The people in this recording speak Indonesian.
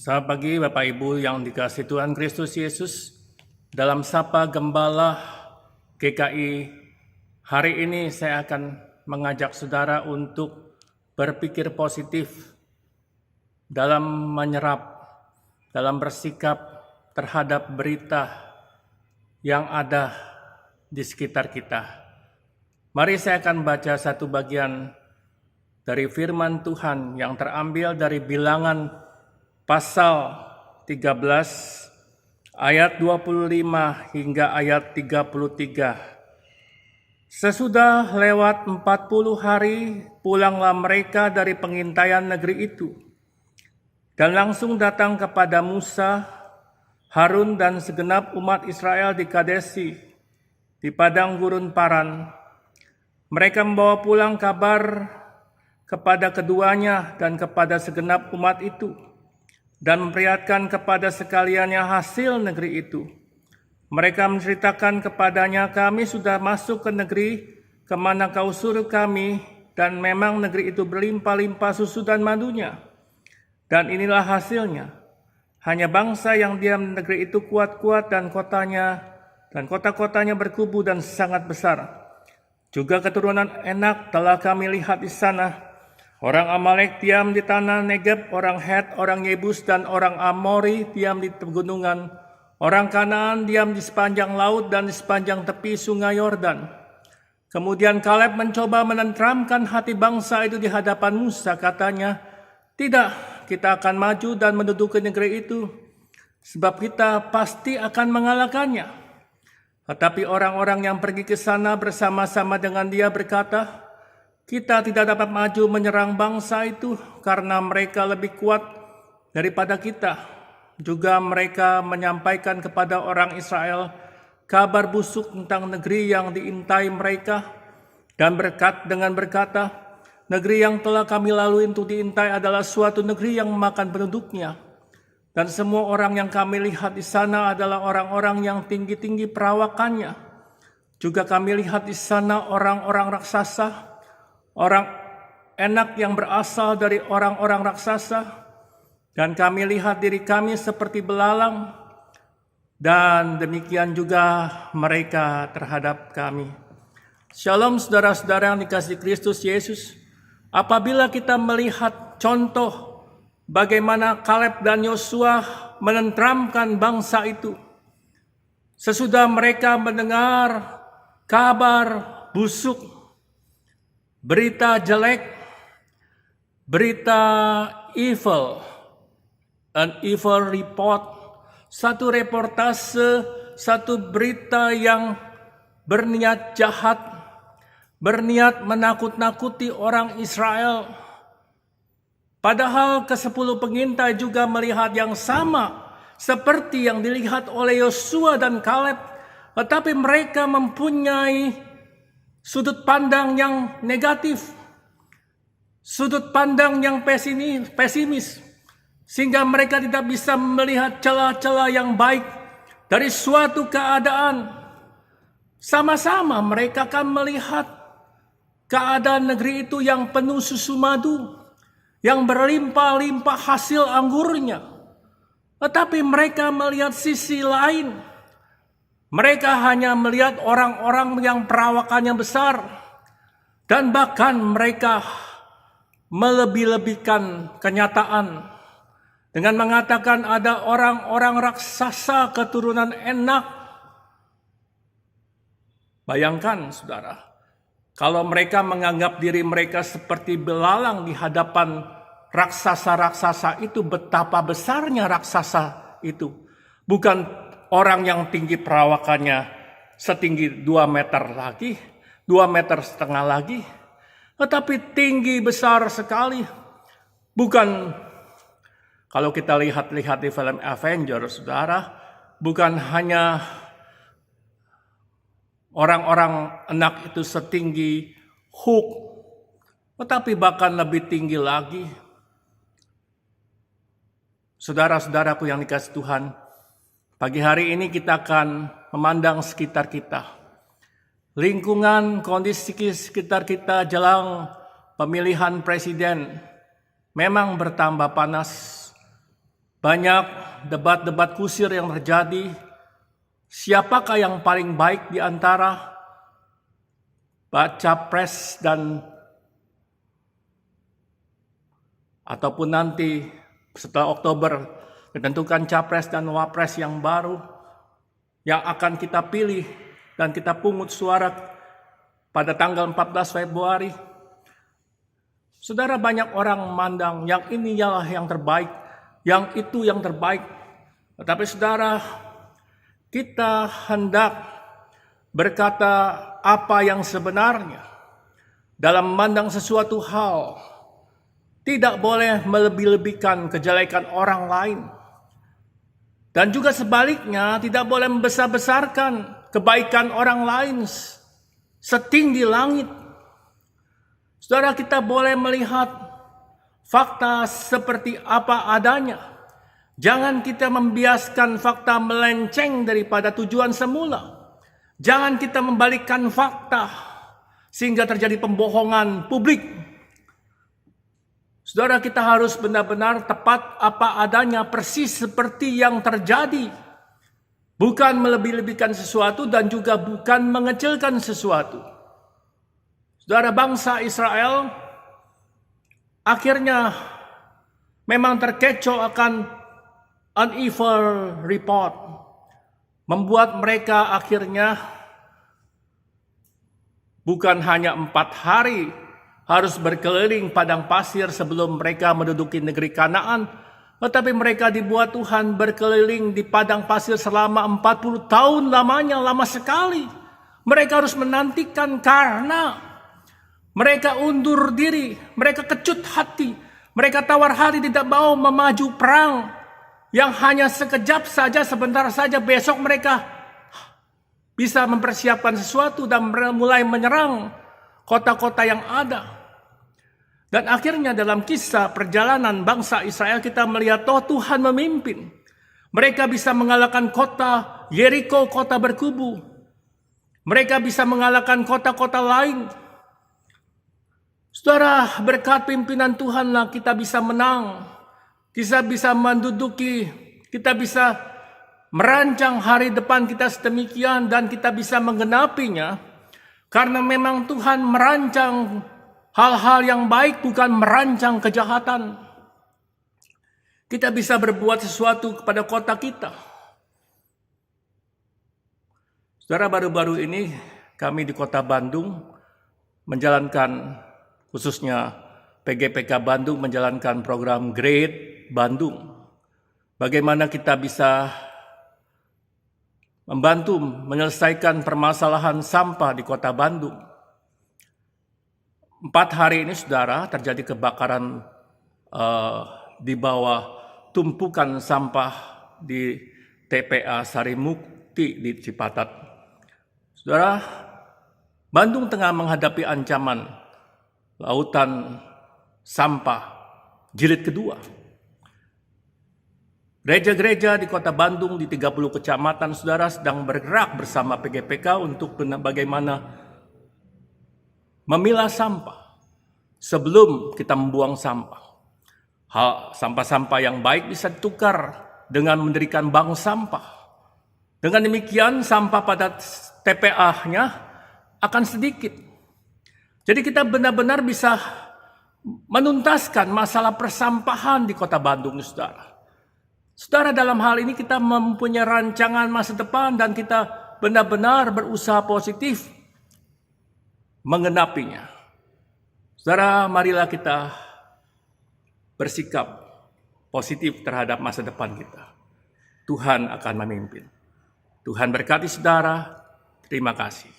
Selamat pagi Bapak Ibu yang dikasihi Tuhan Kristus Yesus. Dalam Sapa Gembala GKI, hari ini saya akan mengajak saudara untuk berpikir positif dalam menyerap, dalam bersikap terhadap berita yang ada di sekitar kita. Mari saya akan baca satu bagian dari firman Tuhan yang terambil dari Bilangan pasal 13 ayat 25 hingga ayat 33. Sesudah lewat 40 hari, pulanglah mereka dari pengintaian negeri itu, dan langsung datang kepada Musa, Harun dan segenap umat Israel di Kadesi, di padang gurun Paran. Mereka membawa pulang kabar kepada keduanya dan kepada segenap umat itu, dan memperlihatkan kepada sekaliannya hasil negeri itu. Mereka menceritakan kepadanya, kami sudah masuk ke negeri kemana kau suruh kami, dan memang negeri itu berlimpah-limpah susu dan madunya. Dan inilah hasilnya. Hanya bangsa yang diam di negeri itu kuat-kuat, dan kota-kotanya berkubu dan sangat besar. Juga keturunan Enak telah kami lihat di sana. Orang Amalek diam di tanah Negeb, orang Het, orang Yebus, dan orang Amori diam di pegunungan. Orang Kanaan diam di sepanjang laut dan di sepanjang tepi sungai Yordan. Kemudian Kaleb mencoba menenteramkan hati bangsa itu di hadapan Musa. Katanya, tidak, kita akan maju dan menduduki negeri itu, sebab kita pasti akan mengalahkannya. Tetapi orang-orang yang pergi ke sana bersama-sama dengan dia berkata, kita tidak dapat maju menyerang bangsa itu karena mereka lebih kuat daripada kita. Juga mereka menyampaikan kepada orang Israel kabar busuk tentang negeri yang diintai mereka, dan berkata, negeri yang telah kami lalui untuk diintai adalah suatu negeri yang memakan penduduknya. Dan semua orang yang kami lihat di sana adalah orang-orang yang tinggi-tinggi perawakannya. Juga kami lihat di sana orang-orang raksasa, orang Enak yang berasal dari orang-orang raksasa, dan kami lihat diri kami seperti belalang, dan demikian juga mereka terhadap kami. Shalom saudara-saudara yang dikasihi Kristus Yesus. Apabila kita melihat contoh bagaimana Kaleb dan Yosua menenteramkan bangsa itu, sesudah mereka mendengar kabar busuk, berita jelek, berita evil, an evil report, satu reportase, satu berita yang berniat jahat, berniat menakut-nakuti orang Israel. Padahal ke-10 pengintai juga melihat yang sama seperti yang dilihat oleh Yosua dan Kaleb, tetapi mereka mempunyai sudut pandang yang negatif, sudut pandang yang pesimis, sehingga mereka tidak bisa melihat celah-celah yang baik dari suatu keadaan. Sama-sama mereka akan melihat keadaan negeri itu yang penuh susu madu, yang berlimpah-limpah hasil anggurnya. Tetapi mereka melihat sisi lain. Mereka hanya melihat orang-orang yang perawakannya besar, dan bahkan mereka melebih-lebihkan kenyataan dengan mengatakan ada orang-orang raksasa keturunan Enak. Bayangkan saudara, kalau mereka menganggap diri mereka seperti belalang di hadapan raksasa-raksasa itu, betapa besarnya raksasa itu. Bukan orang yang tinggi perawakannya setinggi 2 meter lagi, 2,5 meter lagi, tetapi tinggi besar sekali. Bukan, kalau kita lihat di film Avengers, saudara, bukan hanya orang-orang Enak itu setinggi Hulk, tetapi bahkan lebih tinggi lagi. Saudara-saudaraku yang dikasihi Tuhan, pagi hari ini kita akan memandang sekitar kita. Lingkungan, kondisi sekitar kita jelang pemilihan presiden memang bertambah panas. Banyak debat-debat kusir yang terjadi. Siapakah yang paling baik di antara baca pres dan ataupun nanti setelah Oktober ditentukan capres dan wapres yang baru yang akan kita pilih dan kita pungut suara pada tanggal 14 Februari. Saudara, banyak orang memandang yang ini ialah yang terbaik, yang itu yang terbaik. Tetapi saudara, kita hendak berkata apa yang sebenarnya dalam memandang sesuatu hal. Tidak boleh melebih-lebihkan kejelekan orang lain. Dan juga sebaliknya, tidak boleh membesar-besarkan kebaikan orang lain setinggi langit. Saudara, kita boleh melihat fakta seperti apa adanya. Jangan kita membiaskan fakta melenceng daripada tujuan semula. Jangan kita membalikkan fakta sehingga terjadi pembohongan publik. Saudara, kita harus benar-benar tepat apa adanya, persis seperti yang terjadi. Bukan melebih-lebihkan sesuatu dan juga bukan mengecilkan sesuatu. Saudara, bangsa Israel akhirnya memang terkecoh akan an evil report. Membuat mereka akhirnya bukan hanya 4 hari harus berkeliling padang pasir sebelum mereka menduduki negeri Kanaan, tetapi mereka dibuat Tuhan berkeliling di padang pasir selama 40 tahun lamanya, lama sekali. Mereka harus menantikan karena mereka undur diri, mereka kecut hati, mereka tawar hati tidak mau memaju perang yang hanya sekejap saja, sebentar saja, besok mereka bisa mempersiapkan sesuatu dan mulai menyerang kota-kota yang ada. Dan akhirnya dalam kisah perjalanan bangsa Israel kita melihat Tuhan memimpin. Mereka bisa mengalahkan kota Yeriko, kota berkubu. Mereka bisa mengalahkan kota-kota lain. Saudara, berkat pimpinan Tuhanlah kita bisa menang. Kita bisa menduduki, kita bisa merancang hari depan kita sedemikian dan kita bisa menggenapinya. Karena memang Tuhan merancang hal-hal yang baik, bukan merancang kejahatan. Kita bisa berbuat sesuatu kepada kota kita. Saudara, baru-baru ini kami di kota Bandung menjalankan, khususnya PGPK Bandung menjalankan program Great Bandung. Bagaimana kita bisa membantu menyelesaikan permasalahan sampah di kota Bandung. 4 hari ini saudara terjadi kebakaran di bawah tumpukan sampah di TPA Sarimukti di Cipatat. Saudara, Bandung tengah menghadapi ancaman lautan sampah jilid kedua. Gereja-gereja di kota Bandung di 30 kecamatan saudara sedang bergerak bersama PGPK untuk bagaimana memilah sampah sebelum kita membuang sampah. Sampah-sampah yang baik bisa ditukar dengan mendirikan bank sampah. Dengan demikian sampah pada TPA-nya akan sedikit. Jadi kita benar-benar bisa menuntaskan masalah persampahan di kota Bandung, saudara. Saudara, dalam hal ini kita mempunyai rancangan masa depan dan kita benar-benar berusaha positif menggenapinya. Saudara, marilah kita bersikap positif terhadap masa depan kita. Tuhan akan memimpin. Tuhan berkati saudara. Terima kasih.